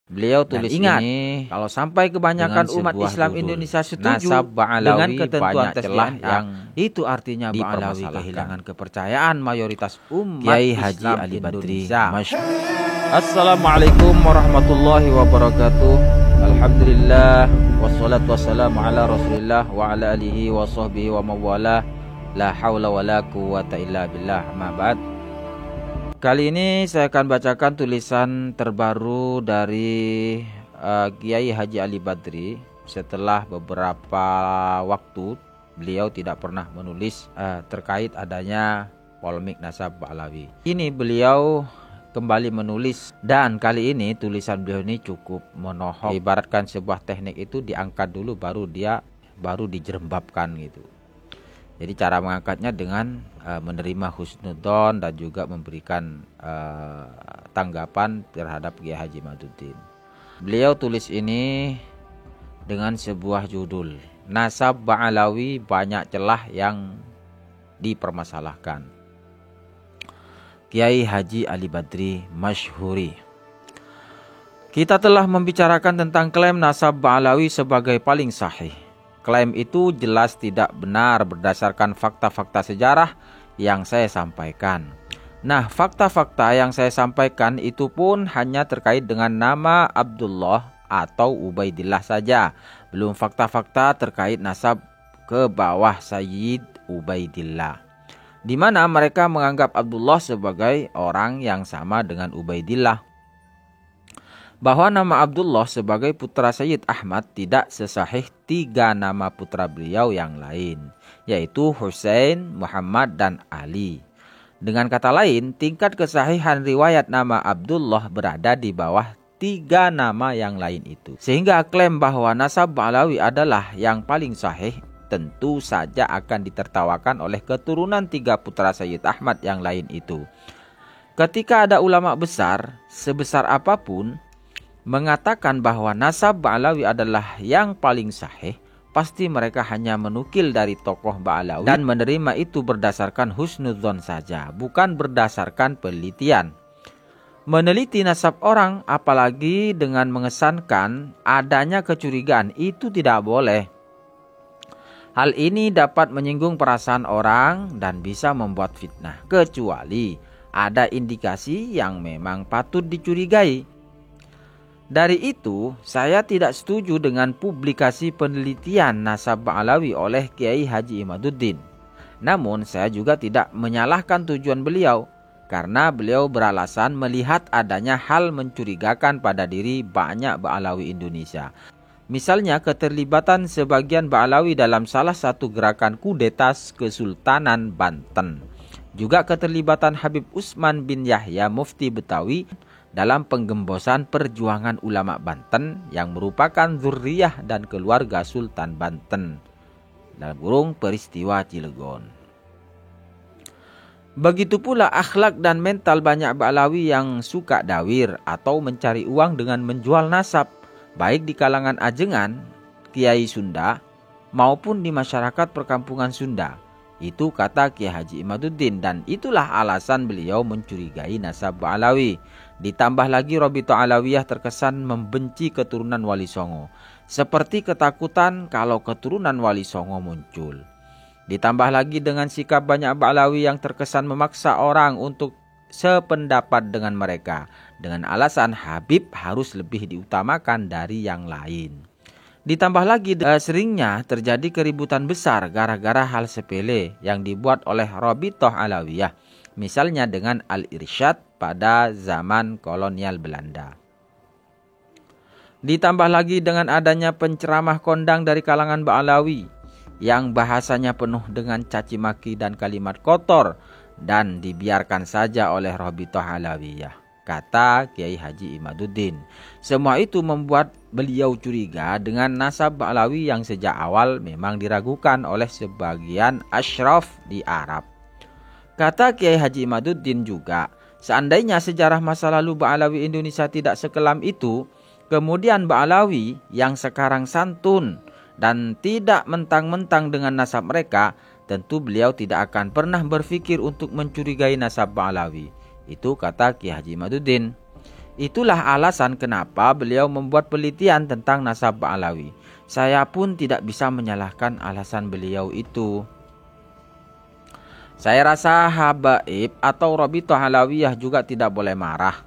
Beliau tulis ingat, ini kalau sampai kebanyakan umat Islam Indonesia setuju dengan ketentuan tes DNA, itu artinya Ba'alawi kehilangan kepercayaan mayoritas umat Kiai Islam Haji Ali Badri. Assalamualaikum warahmatullahi wabarakatuh. Alhamdulillah wassalatu wassalamu ala Rasulillah wa ala alihi wa sahbihi wa mawala. La haula wa la quwata illa billah, amma ba'd. Kali ini saya akan bacakan tulisan terbaru dari Kiai Haji Ali Badri. Setelah beberapa waktu beliau tidak pernah menulis terkait adanya polemik nasab Ba'alawi. Ini beliau kembali menulis, dan kali ini tulisan beliau ini cukup menohok. Ibaratkan sebuah teknik itu diangkat dulu baru dijerembabkan gitu. Jadi cara mengangkatnya dengan menerima husnudzon dan juga memberikan tanggapan terhadap Kiai Haji Maduddin. Beliau tulis ini dengan sebuah judul, Nasab Ba'alawi banyak celah yang dipermasalahkan. Kiai Haji Ali Badri Masyhuri. Kita telah membicarakan tentang klaim nasab Ba'alawi sebagai paling sahih. Klaim itu jelas tidak benar berdasarkan fakta-fakta sejarah yang saya sampaikan. Nah, fakta-fakta yang saya sampaikan itu pun hanya terkait dengan nama Abdullah atau Ubaidillah saja. Belum fakta-fakta terkait nasab ke bawah Sayyid Ubaidillah, di mana mereka menganggap Abdullah sebagai orang yang sama dengan Ubaidillah. Bahwa nama Abdullah sebagai putra Sayyid Ahmad tidak sesahih 3 nama putra beliau yang lain, yaitu Husain, Muhammad, dan Ali. Dengan kata lain, tingkat kesahihan riwayat nama Abdullah berada di bawah 3 nama yang lain itu. Sehingga klaim bahwa nasab Ba'alawi adalah yang paling sahih tentu saja akan ditertawakan oleh keturunan 3 putra Sayyid Ahmad yang lain itu. Ketika ada ulama besar, sebesar apapun, mengatakan bahwa nasab Ba'alawi adalah yang paling sahih, pasti mereka hanya menukil dari tokoh Ba'alawi dan menerima itu berdasarkan husnudzon saja, bukan berdasarkan penelitian. Meneliti nasab orang, apalagi dengan mengesankan adanya kecurigaan, itu tidak boleh. Hal ini dapat menyinggung perasaan orang dan bisa membuat fitnah, kecuali ada indikasi yang memang patut dicurigai. Dari itu, saya tidak setuju dengan publikasi penelitian nasab Ba'alawi oleh Kiai Haji Imaduddin. Namun, saya juga tidak menyalahkan tujuan beliau, karena beliau beralasan melihat adanya hal mencurigakan pada diri banyak Ba'alawi Indonesia. Misalnya keterlibatan sebagian Ba'alawi dalam salah satu gerakan kudeta Kesultanan Banten. Juga keterlibatan Habib Usman bin Yahya Mufti Betawi dalam penggembosan perjuangan ulama Banten yang merupakan zurriyah dan keluarga Sultan Banten. Dalam kurung peristiwa Cilegon. Begitu pula akhlak dan mental banyak Ba'alawi yang suka dawir atau mencari uang dengan menjual nasab, baik di kalangan ajengan, Kiai Sunda, maupun di masyarakat perkampungan Sunda. Itu kata Kiai Haji Imaduddin, dan itulah alasan beliau mencurigai nasab Ba'alawi. Ditambah lagi Robito Alawiyah terkesan membenci keturunan Wali Songo, seperti ketakutan kalau keturunan Wali Songo muncul. Ditambah lagi dengan sikap banyak Ba'alawi yang terkesan memaksa orang untuk sependapat dengan mereka, dengan alasan Habib harus lebih diutamakan dari yang lain. Ditambah lagi seringnya terjadi keributan besar gara-gara hal sepele yang dibuat oleh Robito Alawiyah, misalnya dengan Al-Irsyad pada zaman kolonial Belanda. Ditambah lagi dengan adanya penceramah kondang dari kalangan Ba'alawi yang bahasanya penuh dengan caci maki dan kalimat kotor dan dibiarkan saja oleh Robito Alawiyah, kata Kiai Haji Imaduddin. Semua itu membuat beliau curiga dengan nasab Ba'alawi yang sejak awal memang diragukan oleh sebagian asyraf di Arab. Kata Kiai Haji Imaduddin juga, seandainya sejarah masa lalu Ba'alawi Indonesia tidak sekelam itu, kemudian Ba'alawi yang sekarang santun dan tidak mentang-mentang dengan nasab mereka, tentu beliau tidak akan pernah berpikir untuk mencurigai nasab Ba'alawi. Itu kata Kiai Haji Imaduddin. Itulah alasan kenapa beliau membuat penelitian tentang nasab Ba'alawi. Saya pun tidak bisa menyalahkan alasan beliau itu. Saya rasa habaib atau Rabithah Alawiyah juga tidak boleh marah.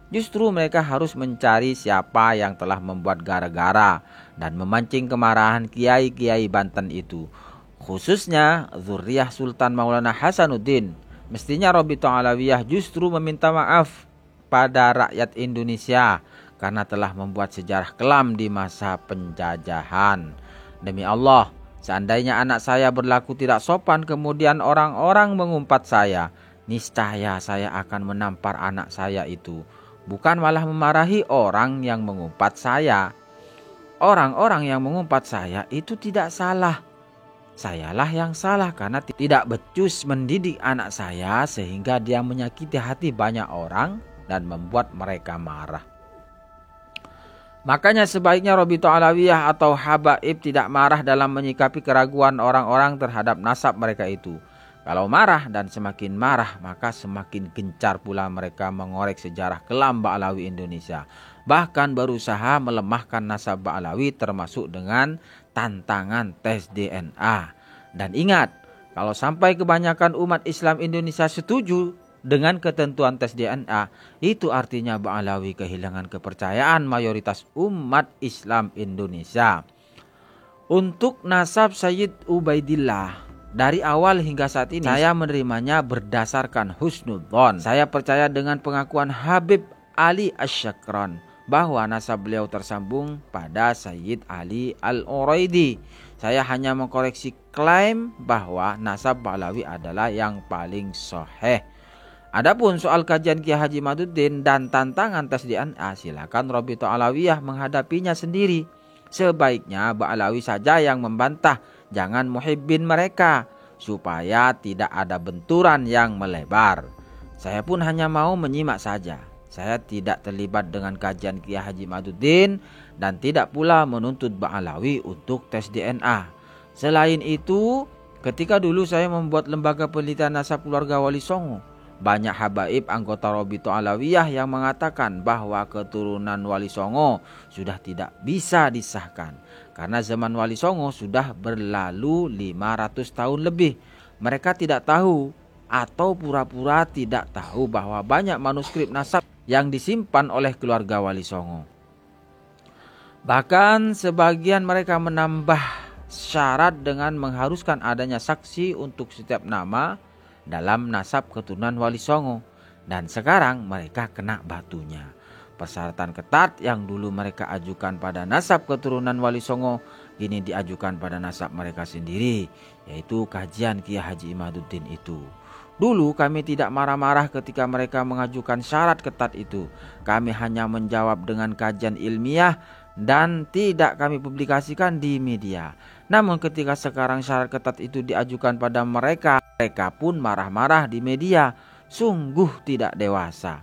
Justru mereka harus mencari siapa yang telah membuat gara-gara dan memancing kemarahan kiai-kiai Banten itu. Khususnya zuriyah Sultan Maulana Hasanuddin. Mestinya Rabithah Alawiyah justru meminta maaf pada rakyat Indonesia karena telah membuat sejarah kelam di masa penjajahan. Demi Allah, seandainya anak saya berlaku tidak sopan kemudian orang-orang mengumpat saya, niscaya saya akan menampar anak saya itu. Bukan malah memarahi orang yang mengumpat saya. Orang-orang yang mengumpat saya itu tidak salah. Sayalah yang salah karena tidak becus mendidik anak saya sehingga dia menyakiti hati banyak orang dan membuat mereka marah. Makanya sebaiknya Rabithah Alawiyah atau habaib tidak marah dalam menyikapi keraguan orang-orang terhadap nasab mereka itu. Kalau marah dan semakin marah, maka semakin gencar pula mereka mengorek sejarah kelam Ba'alawi Indonesia. Bahkan berusaha melemahkan nasab Ba'alawi termasuk dengan tantangan tes DNA. Dan ingat, kalau sampai kebanyakan umat Islam Indonesia setuju dengan ketentuan tes DNA, itu artinya Ba'alawi kehilangan kepercayaan mayoritas umat Islam Indonesia. Untuk nasab Sayyid Ubaidillah, dari awal hingga saat ini saya menerimanya berdasarkan husnudzon. Saya percaya dengan pengakuan Habib Ali Asyakran bahwa nasab beliau tersambung pada Sayyid Ali Al-Uraidi. Saya hanya mengkoreksi klaim bahwa nasab Ba'alawi adalah yang paling sahih. Adapun soal kajian Kiai Haji Madudin dan tantangan tes DNA, silakan Rabithah Alawiyah menghadapinya sendiri. Sebaiknya Ba'alawi saja yang membantah, jangan muhibbin mereka, supaya tidak ada benturan yang melebar. Saya pun hanya mau menyimak saja. Saya tidak terlibat dengan kajian Kiai Haji Madudin dan tidak pula menuntut Ba'alawi untuk tes DNA. Selain itu, ketika dulu saya membuat lembaga penelitian nasab keluarga Wali Songo, banyak habaib anggota Rabithah Alawiyah yang mengatakan bahwa keturunan Wali Songo sudah tidak bisa disahkan karena zaman Wali Songo sudah berlalu 500 tahun lebih. Mereka tidak tahu atau pura-pura tidak tahu bahwa banyak manuskrip nasab yang disimpan oleh keluarga Wali Songo. Bahkan sebagian mereka menambah syarat dengan mengharuskan adanya saksi untuk setiap nama dalam nasab keturunan Wali Songo, dan sekarang mereka kena batunya. Persyaratan ketat yang dulu mereka ajukan pada nasab keturunan Wali Songo kini diajukan pada nasab mereka sendiri, yaitu kajian Kiai Haji Imaduddin itu. Dulu kami tidak marah-marah ketika mereka mengajukan syarat ketat itu. Kami hanya menjawab dengan kajian ilmiah dan tidak kami publikasikan di media. Namun ketika sekarang syarat ketat itu diajukan pada mereka, mereka pun marah-marah di media. Sungguh tidak dewasa.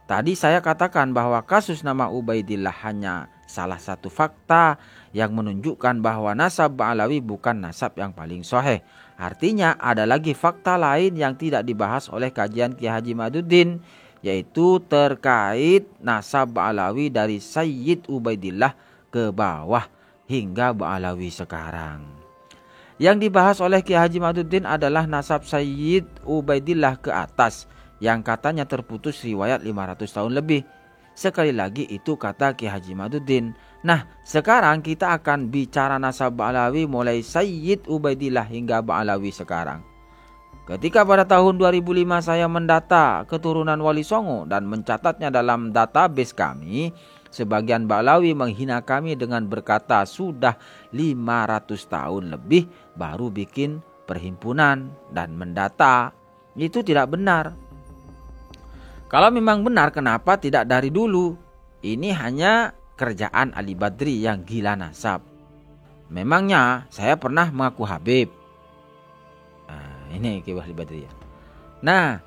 Tadi saya katakan bahwa kasus nama Ubaidillah hanya salah satu fakta yang menunjukkan bahwa nasab Ba'alawi bukan nasab yang paling sahih. Artinya ada lagi fakta lain yang tidak dibahas oleh kajian Kiai Haji Madudin, yaitu terkait nasab Ba'alawi dari Sayyid Ubaidillah ke bawah hingga Ba'alawi sekarang. Yang dibahas oleh Kiai Haji Madudin adalah nasab Sayyid Ubaidillah ke atas, yang katanya terputus riwayat 500 tahun lebih. Sekali lagi itu kata Kiai Haji Madudin. Nah, sekarang kita akan bicara nasab Ba'alawi mulai Sayyid Ubaidillah hingga Ba'alawi sekarang. Ketika pada tahun 2005 saya mendata keturunan Wali Songo dan mencatatnya dalam database kami, sebagian Ba'alawi menghina kami dengan berkata sudah 500 tahun lebih baru bikin perhimpunan dan mendata. Itu tidak benar. Kalau memang benar, kenapa tidak dari dulu? Ini hanya kerjaan Ali Badri yang gila nasab. Memangnya saya pernah mengaku Habib. Ini Kiai Ali Badri ya. Nah,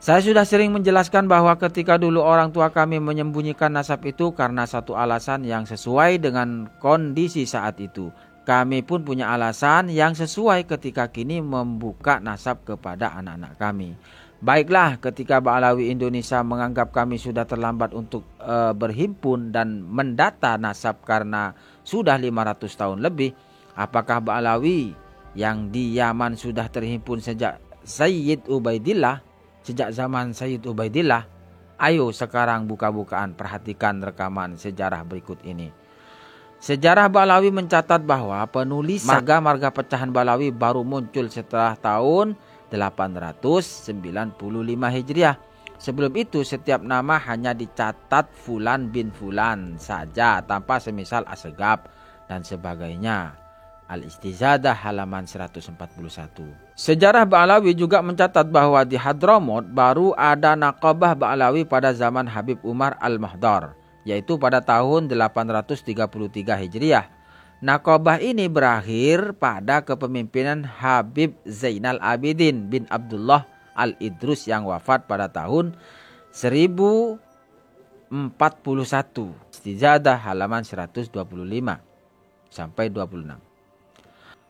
saya sudah sering menjelaskan bahwa ketika dulu orang tua kami menyembunyikan nasab itu karena satu alasan yang sesuai dengan kondisi saat itu. Kami pun punya alasan yang sesuai ketika kini membuka nasab kepada anak-anak kami. Baiklah, ketika Ba'alawi Indonesia menganggap kami sudah terlambat untuk berhimpun dan mendata nasab karena sudah 500 tahun lebih, apakah Ba'alawi yang di Yaman sudah terhimpun sejak zaman Sayyid Ubaidillah? Ayo sekarang buka-bukaan perhatikan rekaman sejarah berikut ini. Sejarah Ba'alawi mencatat bahwa penulis marga-marga pecahan Ba'alawi baru muncul setelah tahun 895 Hijriah. Sebelum itu setiap nama hanya dicatat Fulan bin Fulan saja tanpa semisal Asegab dan sebagainya. Al-Istizadah halaman 141. Sejarah Ba'alawi juga mencatat bahwa di Hadramut baru ada Naqabah Ba'alawi pada zaman Habib Umar Al-Mahdar, yaitu pada tahun 833 Hijriah. Naqabah ini berakhir pada kepemimpinan Habib Zainal Abidin bin Abdullah Al-Idrus yang wafat pada tahun 1041. Istizadah halaman 125 sampai 26.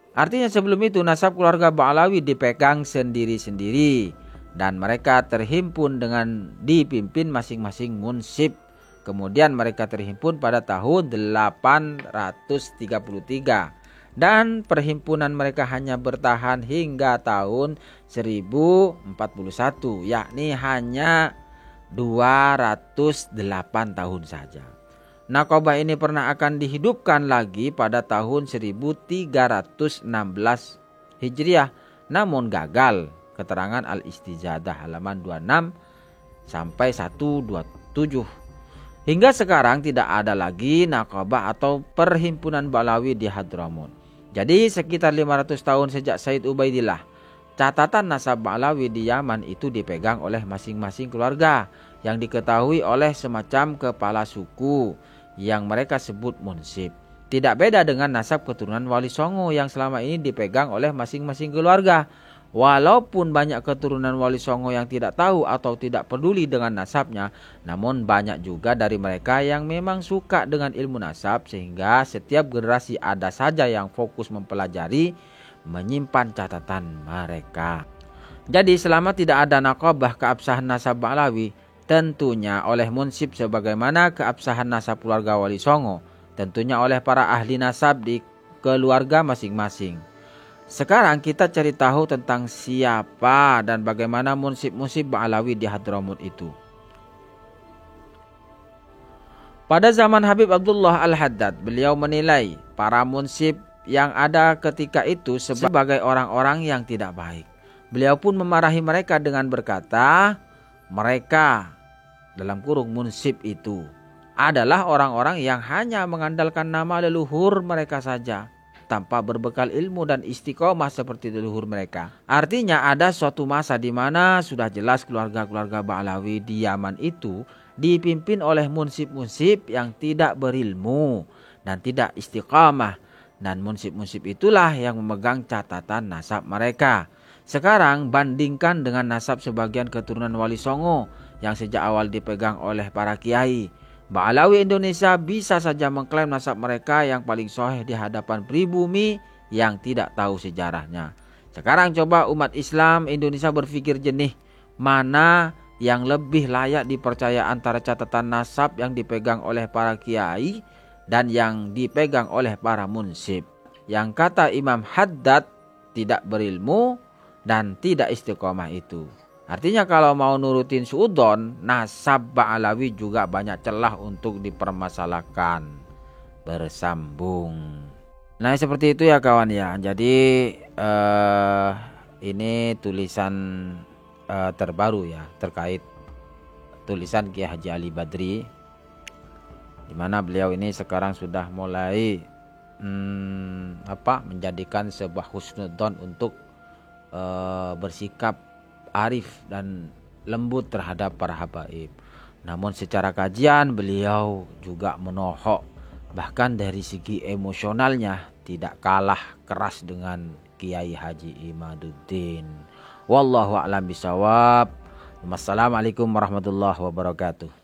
Artinya sebelum itu nasab keluarga Ba'alawi dipegang sendiri-sendiri dan mereka terhimpun dengan dipimpin masing-masing munsib. Kemudian mereka terhimpun pada tahun 833 dan perhimpunan mereka hanya bertahan hingga tahun 1041, yakni hanya 208 tahun saja. Naqabah ini pernah akan dihidupkan lagi pada tahun 1316 Hijriah, namun gagal. Keterangan Al-Istizadah halaman 26 sampai 127. Hingga sekarang tidak ada lagi Naqabah atau perhimpunan Ba'alawi di Hadramut. Jadi sekitar 500 tahun sejak Sayyid Ubaidillah, catatan nasab Ba'alawi di Yaman itu dipegang oleh masing-masing keluarga yang diketahui oleh semacam kepala suku yang mereka sebut munsib. Tidak beda dengan nasab keturunan Wali Songo yang selama ini dipegang oleh masing-masing keluarga. Walaupun banyak keturunan Wali Songo yang tidak tahu atau tidak peduli dengan nasabnya, namun banyak juga dari mereka yang memang suka dengan ilmu nasab sehingga setiap generasi ada saja yang fokus mempelajari, menyimpan catatan mereka. Jadi selama tidak ada Naqabah keabsahan nasab Ba'alawi, tentunya oleh munsib sebagaimana keabsahan nasab keluarga Wali Songo, tentunya oleh para ahli nasab di keluarga masing-masing. Sekarang kita cari tahu tentang siapa dan bagaimana munsib-munsib Ba'alawi di Hadramut itu. Pada zaman Habib Abdullah Al-Haddad, beliau menilai para munsib yang ada ketika itu sebagai orang-orang yang tidak baik. Beliau pun memarahi mereka dengan berkata, mereka dalam kurung munsib itu adalah orang-orang yang hanya mengandalkan nama leluhur mereka saja, tanpa berbekal ilmu dan istiqomah seperti leluhur mereka. Artinya ada suatu masa di mana sudah jelas keluarga-keluarga Ba'alawi di Yaman itu dipimpin oleh munsib-munsib yang tidak berilmu dan tidak istiqamah. Dan munsib-munsib itulah yang memegang catatan nasab mereka. Sekarang bandingkan dengan nasab sebagian keturunan Wali Songo yang sejak awal dipegang oleh para kiai. Ba'alawi Indonesia bisa saja mengklaim nasab mereka yang paling sahih di hadapan pribumi yang tidak tahu sejarahnya. Sekarang coba umat Islam Indonesia berpikir jernih, mana yang lebih layak dipercaya antara catatan nasab yang dipegang oleh para kiai dan yang dipegang oleh para munsib. Yang kata Imam Haddad tidak berilmu dan tidak istiqomah itu. Artinya kalau mau nurutin suudon, nasab Ba'alawi juga banyak celah untuk dipermasalahkan. Bersambung. Nah seperti itu ya kawan ya. Jadi ini tulisan terbaru ya terkait tulisan Kiai Haji Ali Badri, di mana beliau ini sekarang sudah mulai menjadikan sebuah husnudzon untuk bersikap arif dan lembut terhadap para habaib. Namun secara kajian beliau juga menohok, bahkan dari segi emosionalnya tidak kalah keras dengan Kiai Haji Imaduddin. Wallahu a'lam bishawab. Wassalamualaikum warahmatullahi wabarakatuh.